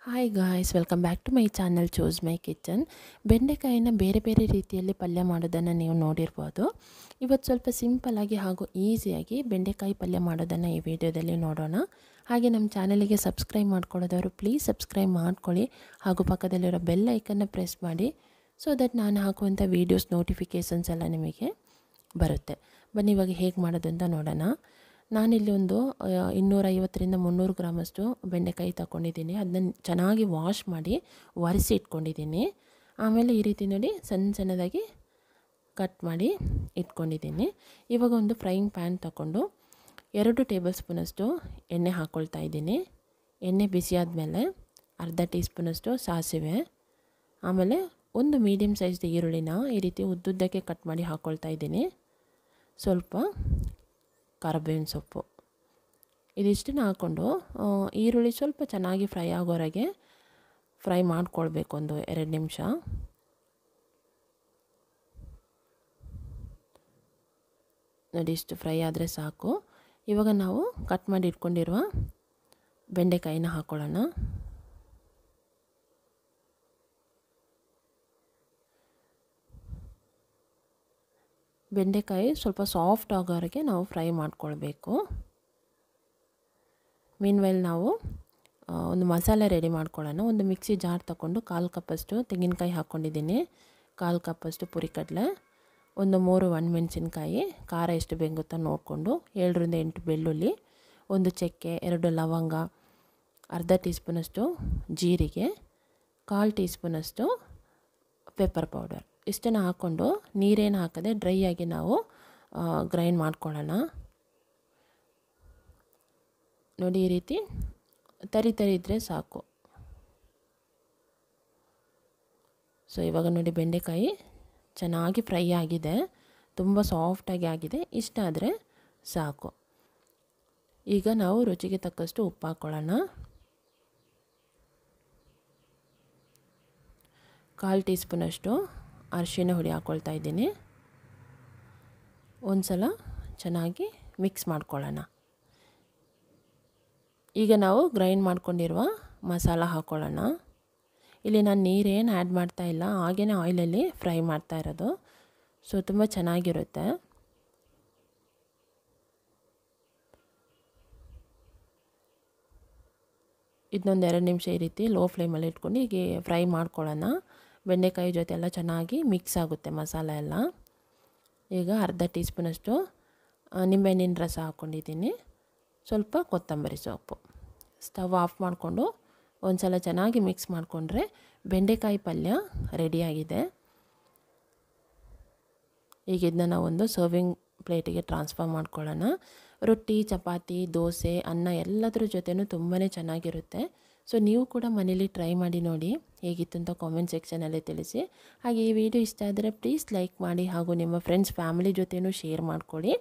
Hi guys, welcome back to my channel choose my kitchen. ಬೆಂಡೆಕಾಯಿನ ಬೇರೆ ಬೇರೆ ರೀತಿಯಲ್ಲಿ ಪಲ್ಯ ಮಾಡೋದನ್ನು ನೀವು ನೋಡಿರ್ಬೋದು. ಇವತ್ತು ಸ್ವಲ್ಪ ಸಿಂಪಲ್ಲಾಗಿ ಹಾಗೂ ಈಸಿಯಾಗಿ ಬೆಂಡೆಕಾಯಿ ಪಲ್ಯ ಮಾಡೋದನ್ನು ಈ ವಿಡಿಯೋದಲ್ಲಿ ನೋಡೋಣ. ಹಾಗೆ ನಮ್ಮ ಚಾನಲಿಗೆ ಸಬ್ಸ್ಕ್ರೈಬ್ ಮಾಡ್ಕೊಳ್ಳೋದವರು ಪ್ಲೀಸ್ ಸಬ್ಸ್ಕ್ರೈಬ್ ಮಾಡ್ಕೊಳ್ಳಿ ಹಾಗೂ ಪಕ್ಕದಲ್ಲಿರೋ ಬೆಲ್ ಐಕನ್ನ ಪ್ರೆಸ್ ಮಾಡಿ ಸೊ ದಟ್ ನಾನು ಹಾಕುವಂಥ ವೀಡಿಯೋಸ್ ನೋಟಿಫಿಕೇಷನ್ಸ್ ಎಲ್ಲ ನಿಮಗೆ ಬರುತ್ತೆ. ಬನ್ನಿ ಇವಾಗ ಹೇಗೆ ಮಾಡೋದು ಅಂತ ನೋಡೋಣ. ನಾನಿಲ್ಲಿ ಒಂದು 250ರಿಂದ 300 ಗ್ರಾಮಷ್ಟು ಬೆಂಡೆಕಾಯಿ ತಗೊಂಡಿದ್ದೀನಿ. ಅದನ್ನ ಚೆನ್ನಾಗಿ ವಾಶ್ ಮಾಡಿ ಒರೆಸಿ ಇಟ್ಕೊಂಡಿದ್ದೀನಿ. ಆಮೇಲೆ ಈ ರೀತಿ ನೋಡಿ ಸಣ್ಣದಾಗಿ ಕಟ್ ಮಾಡಿ ಇಟ್ಕೊಂಡಿದ್ದೀನಿ. ಇವಾಗ ಒಂದು ಫ್ರೈಯಿಂಗ್ ಪ್ಯಾನ್ ತಗೊಂಡು 2 ಟೇಬಲ್ ಸ್ಪೂನಷ್ಟು ಎಣ್ಣೆ ಹಾಕ್ಕೊಳ್ತಾ ಇದ್ದೀನಿ. ಎಣ್ಣೆ ಬಿಸಿ ಆದಮೇಲೆ ಅರ್ಧ ಟೀ ಸ್ಪೂನಷ್ಟು ಸಾಸಿವೆ, ಆಮೇಲೆ ಒಂದು ಮೀಡಿಯಮ್ ಸೈಜ್ದು ಈರುಳ್ಳಿನ ಈ ರೀತಿ ಉದ್ದುದ್ದಕ್ಕೆ ಕಟ್ ಮಾಡಿ ಹಾಕ್ಕೊಳ್ತಾ ಇದ್ದೀನಿ. ಸ್ವಲ್ಪ ಕರಿಬೇವಿನ ಸೊಪ್ಪು, ಇದಿಷ್ಟನ್ನು ಹಾಕ್ಕೊಂಡು ಈರುಳ್ಳಿ ಸ್ವಲ್ಪ ಚೆನ್ನಾಗಿ ಫ್ರೈ ಆಗೋವರೆಗೆ ಫ್ರೈ ಮಾಡ್ಕೊಳ್ಬೇಕು. ಒಂದು 2 ನಿಮಿಷ. ನೋಡಿ, ಇಷ್ಟು ಫ್ರೈ ಆದರೆ ಸಾಕು. ಇವಾಗ ನಾವು ಕಟ್ ಮಾಡಿ ಇಟ್ಕೊಂಡಿರುವ ಬೆಂಡೆಕಾಯಿನ ಹಾಕ್ಕೊಳ್ಳೋಣ. ಬೆಂಡೆಕಾಯಿ ಸ್ವಲ್ಪ ಸಾಫ್ಟ್ ಆಗೋವರೆಗೆ ನಾವು ಫ್ರೈ ಮಾಡ್ಕೊಳ್ಬೇಕು. ಮೀನ್ವೈಲ್ ನಾವು ಒಂದು ಮಸಾಲೆ ರೆಡಿ ಮಾಡ್ಕೊಳ್ಳೋಣ. ಒಂದು ಮಿಕ್ಸಿ ಜಾರ್ ತಗೊಂಡು 1/4 ಕಪ್ಪಷ್ಟು ತೆಂಗಿನಕಾಯಿ ಹಾಕ್ಕೊಂಡಿದ್ದೀನಿ, 1/4 ಕಪ್ಪಷ್ಟು ಪುರಿಕಡಲೆ, ಒಂದು 3 ಒಣಮೆಣಸಿನ್ಕಾಯಿ, ಖಾರ ಎಷ್ಟು ಬೇಕುತ್ತಾ ನೋಡಿಕೊಂಡು, 7ರಿಂದ 8 ಬೆಳ್ಳುಳ್ಳಿ, ಒಂದು ಚಕ್ಕೆ, 2 ಲವಂಗ, ಅರ್ಧ ಟೀ ಸ್ಪೂನಷ್ಟು ಜೀರಿಗೆ, 1/4 ಟೀ ಸ್ಪೂನಷ್ಟು ಪೆಪ್ಪರ್ ಪೌಡರ್. ಇಷ್ಟನ್ನು ಹಾಕ್ಕೊಂಡು ನೀರೇನು ಹಾಕದೆ ಡ್ರೈ ಆಗಿ ನಾವು ಗ್ರೈಂಡ್ ಮಾಡ್ಕೊಳ್ಳೋಣ. ನೋಡಿ, ಈ ರೀತಿ ತರಿ ಇದ್ದರೆ ಸಾಕು. ಸೊ ಇವಾಗ ನೋಡಿ ಬೆಂಡೆಕಾಯಿ ಚೆನ್ನಾಗಿ ಫ್ರೈ ಆಗಿದೆ, ತುಂಬ ಸಾಫ್ಟಾಗಿ ಆಗಿದೆ. ಇಷ್ಟ ಆದರೆ ಸಾಕು. ಈಗ ನಾವು ರುಚಿಗೆ ತಕ್ಕಷ್ಟು ಉಪ್ಪು ಹಾಕ್ಕೊಳ್ಳೋಣ. 1/4 ಟೀ ಸ್ಪೂನಷ್ಟು ಅರಿಶಿನ ಹುಡಿ ಹಾಕ್ಕೊಳ್ತಾ ಇದ್ದೀನಿ. ಒಂದು ಸಲ ಚೆನ್ನಾಗಿ ಮಿಕ್ಸ್ ಮಾಡ್ಕೊಳ್ಳೋಣ. ಈಗ ನಾವು ಗ್ರೈಂಡ್ ಮಾಡ್ಕೊಂಡಿರುವ ಮಸಾಲ ಹಾಕ್ಕೊಳ್ಳೋಣ. ಇಲ್ಲಿ ನಾನು ನೀರೇನು ಆ್ಯಡ್ ಮಾಡ್ತಾ ಇಲ್ಲ, ಹಾಗೇ ಆಯಿಲಲ್ಲಿ ಫ್ರೈ ಮಾಡ್ತಾ ಇರೋದು. ಸೊ ತುಂಬ ಚೆನ್ನಾಗಿರುತ್ತೆ. ಇದನ್ನೊಂದು 2 ನಿಮಿಷ ಈ ರೀತಿ ಲೋ ಫ್ಲೇಮಲ್ಲಿ ಇಟ್ಕೊಂಡು ಈಗ ಫ್ರೈ ಮಾಡ್ಕೊಳ್ಳೋಣ. ಬೆಂಡೆಕಾಯಿ ಜೊತೆ ಎಲ್ಲ ಚೆನ್ನಾಗಿ ಮಿಕ್ಸ್ ಆಗುತ್ತೆ ಮಸಾಲ ಎಲ್ಲ. ಈಗ ಅರ್ಧ ಟೀ ಸ್ಪೂನಷ್ಟು ನಿಂಬೆಹಣ್ಣಿನ ರಸ ಹಾಕ್ಕೊಂಡಿದ್ದೀನಿ, ಸ್ವಲ್ಪ ಕೊತ್ತಂಬರಿ ಸೊಪ್ಪು. ಸ್ಟವ್ ಆಫ್ ಮಾಡಿಕೊಂಡು ಒಂದು ಸಲ ಚೆನ್ನಾಗಿ ಮಿಕ್ಸ್ ಮಾಡಿಕೊಂಡ್ರೆ ಬೆಂಡೆಕಾಯಿ ಪಲ್ಯ ರೆಡಿಯಾಗಿದೆ. ಈಗ ಇದನ್ನ ನಾವು ಒಂದು ಸರ್ವಿಂಗ್ ಪ್ಲೇಟಿಗೆ ಟ್ರಾನ್ಸ್ಫರ್ ಮಾಡ್ಕೊಳ್ಳೋಣ. ರೊಟ್ಟಿ, ಚಪಾತಿ, ದೋಸೆ, ಅನ್ನ ಎಲ್ಲದರ ಜೊತೆನೂ ತುಂಬಾ ಚೆನ್ನಾಗಿರುತ್ತೆ. ಸೊ ನೀವು ಕೂಡ ಮನೇಲಿ ಟ್ರೈ ಮಾಡಿ ನೋಡಿ, ಹೇಗಿತ್ತು ಅಂತ ಕಾಮೆಂಟ್ ಸೆಕ್ಷನಲ್ಲಿ ತಿಳಿಸಿ. ಹಾಗೆ ಈ ವಿಡಿಯೋ ಇಷ್ಟ ಆದರೆ ಪ್ಲೀಸ್ ಲೈಕ್ ಮಾಡಿ ಹಾಗೂ ನಿಮ್ಮ ಫ್ರೆಂಡ್ಸ್ ಫ್ಯಾಮಿಲಿ ಜೊತೆನೂ ಶೇರ್ ಮಾಡ್ಕೊಳ್ಳಿ.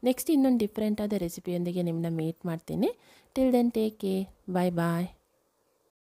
ನೆಕ್ಸ್ಟ್ ಇನ್ನೊಂದು ಡಿಫ್ರೆಂಟಾದ ರೆಸಿಪಿಯೊಂದಿಗೆ ನಿಮ್ಮನ್ನ ಮೀಟ್ ಮಾಡ್ತೀನಿ. ಟಿಲ್ ದೆನ್ ಟೇಕ್ ಕೇರ್, ಬಾಯ್ ಬಾಯ್.